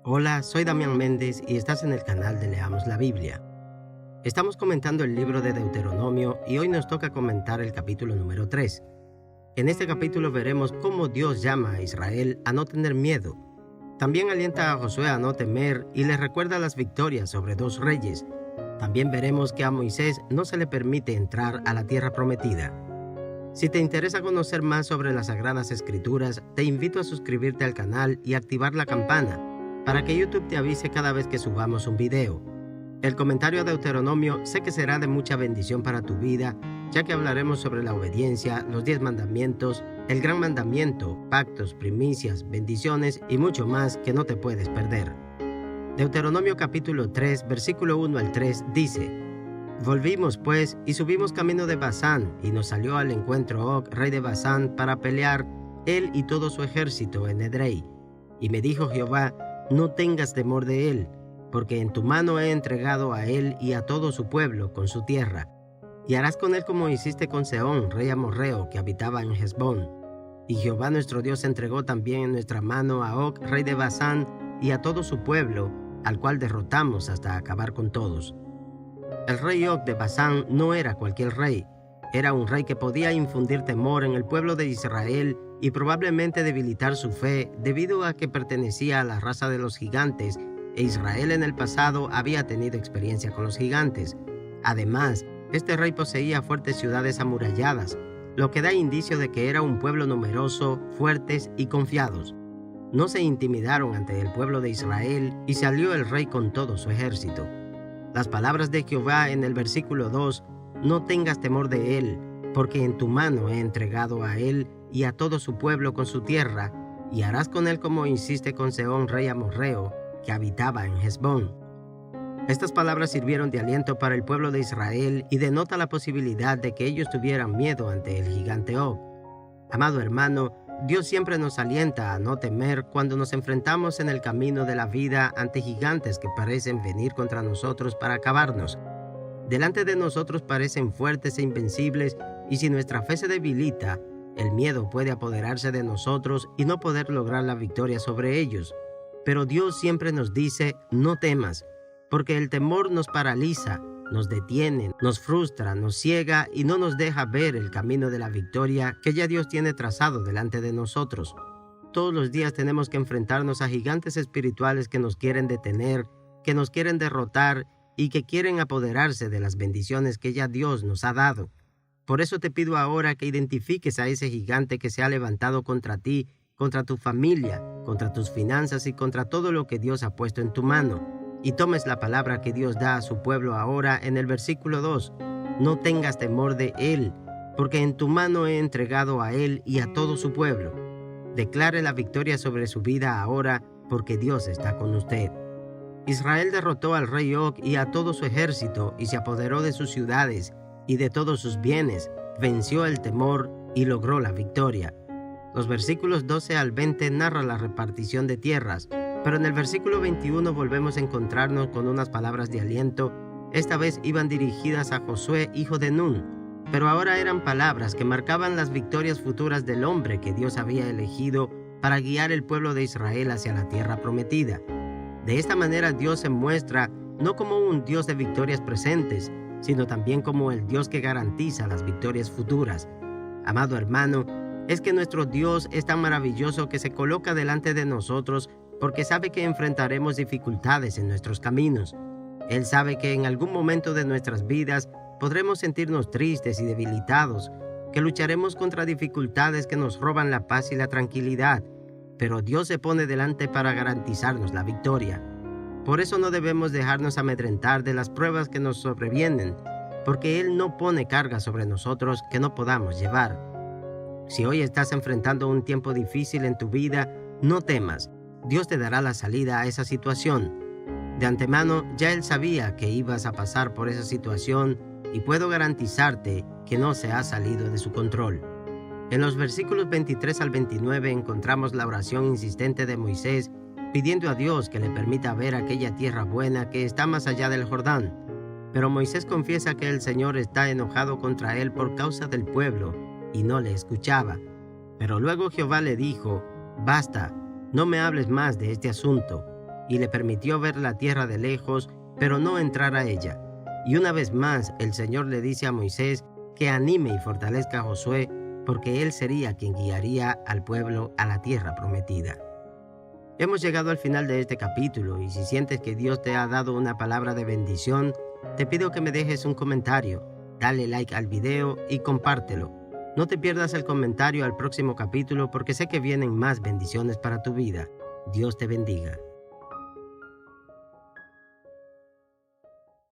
Hola, soy Damián Méndez y estás en el canal de Leamos la Biblia. Estamos comentando el libro de Deuteronomio y hoy nos toca comentar el capítulo número 3. En este capítulo veremos cómo Dios llama a Israel a no tener miedo. También alienta a Josué a no temer y le recuerda las victorias sobre 2 reyes. También veremos que a Moisés no se le permite entrar a la tierra prometida. Si te interesa conocer más sobre las Sagradas Escrituras, te invito a suscribirte al canal y activar la campana para que YouTube te avise cada vez que subamos un video. El comentario a Deuteronomio sé que será de mucha bendición para tu vida, ya que hablaremos sobre la obediencia, los 10 mandamientos, el gran mandamiento, pactos, primicias, bendiciones y mucho más que no te puedes perder. Deuteronomio capítulo 3, versículo 1 al 3 dice: Volvimos pues y subimos camino de Basán, y nos salió al encuentro Og, rey de Basán, para pelear él y todo su ejército en Edrei. Y me dijo Jehová: No tengas temor de él, porque en tu mano he entregado a él y a todo su pueblo con su tierra. Y harás con él como hiciste con Sehón, rey amorreo, que habitaba en Hesbón. Y Jehová nuestro Dios entregó también en nuestra mano a Og, rey de Basán, y a todo su pueblo, al cual derrotamos hasta acabar con todos. El rey Og de Basán no era cualquier rey. Era un rey que podía infundir temor en el pueblo de Israel y probablemente debilitar su fe debido a que pertenecía a la raza de los gigantes, e Israel en el pasado había tenido experiencia con los gigantes. Además, este rey poseía fuertes ciudades amuralladas, lo que da indicio de que era un pueblo numeroso, fuertes y confiados. No se intimidaron ante el pueblo de Israel y salió el rey con todo su ejército. Las palabras de Jehová en el versículo 2: No tengas temor de él, porque en tu mano he entregado a él y a todo su pueblo con su tierra, y harás con él como hiciste con Sehón, rey amorreo, que habitaba en Hesbón. Estas palabras sirvieron de aliento para el pueblo de Israel y denota la posibilidad de que ellos tuvieran miedo ante el gigante Og. Amado hermano, Dios siempre nos alienta a no temer cuando nos enfrentamos en el camino de la vida ante gigantes que parecen venir contra nosotros para acabarnos. Delante de nosotros parecen fuertes e invencibles, y si nuestra fe se debilita, el miedo puede apoderarse de nosotros y no poder lograr la victoria sobre ellos. Pero Dios siempre nos dice: no temas, porque el temor nos paraliza, nos detiene, nos frustra, nos ciega y no nos deja ver el camino de la victoria que ya Dios tiene trazado delante de nosotros. Todos los días tenemos que enfrentarnos a gigantes espirituales que nos quieren detener, que nos quieren derrotar y que quieren apoderarse de las bendiciones que ya Dios nos ha dado. Por eso te pido ahora que identifiques a ese gigante que se ha levantado contra ti, contra tu familia, contra tus finanzas y contra todo lo que Dios ha puesto en tu mano, y tomes la palabra que Dios da a su pueblo ahora en el versículo 2. No tengas temor de él, porque en tu mano he entregado a él y a todo su pueblo. Declare la victoria sobre su vida ahora, porque Dios está con usted. Israel derrotó al rey Og y a todo su ejército y se apoderó de sus ciudades y de todos sus bienes, venció el temor y logró la victoria. Los versículos 12 al 20 narran la repartición de tierras, pero en el versículo 21 volvemos a encontrarnos con unas palabras de aliento. Esta vez iban dirigidas a Josué, hijo de Nun, pero ahora eran palabras que marcaban las victorias futuras del hombre que Dios había elegido para guiar el pueblo de Israel hacia la tierra prometida. De esta manera Dios se muestra no como un Dios de victorias presentes, sino también como el Dios que garantiza las victorias futuras. Amado hermano, es que nuestro Dios es tan maravilloso que se coloca delante de nosotros porque sabe que enfrentaremos dificultades en nuestros caminos. Él sabe que en algún momento de nuestras vidas podremos sentirnos tristes y debilitados, que lucharemos contra dificultades que nos roban la paz y la tranquilidad, pero Dios se pone delante para garantizarnos la victoria. Por eso no debemos dejarnos amedrentar de las pruebas que nos sobrevienen, porque Él no pone carga sobre nosotros que no podamos llevar. Si hoy estás enfrentando un tiempo difícil en tu vida, no temas. Dios te dará la salida a esa situación. De antemano, ya Él sabía que ibas a pasar por esa situación y puedo garantizarte que no se ha salido de su control. En los versículos 23 al 29 encontramos la oración insistente de Moisés pidiendo a Dios que le permita ver aquella tierra buena que está más allá del Jordán. Pero Moisés confiesa que el Señor está enojado contra él por causa del pueblo y no le escuchaba. Pero luego Jehová le dijo: Basta, no me hables más de este asunto. y le permitió ver la tierra de lejos, pero no entrar a ella. Y una vez más el Señor le dice a Moisés que anime y fortalezca a Josué, porque él sería quien guiaría al pueblo a la tierra prometida. Hemos llegado al final de este capítulo, y si sientes que Dios te ha dado una palabra de bendición, te pido que me dejes un comentario, dale like al video y compártelo. No te pierdas el comentario al próximo capítulo, porque sé que vienen más bendiciones para tu vida. Dios te bendiga.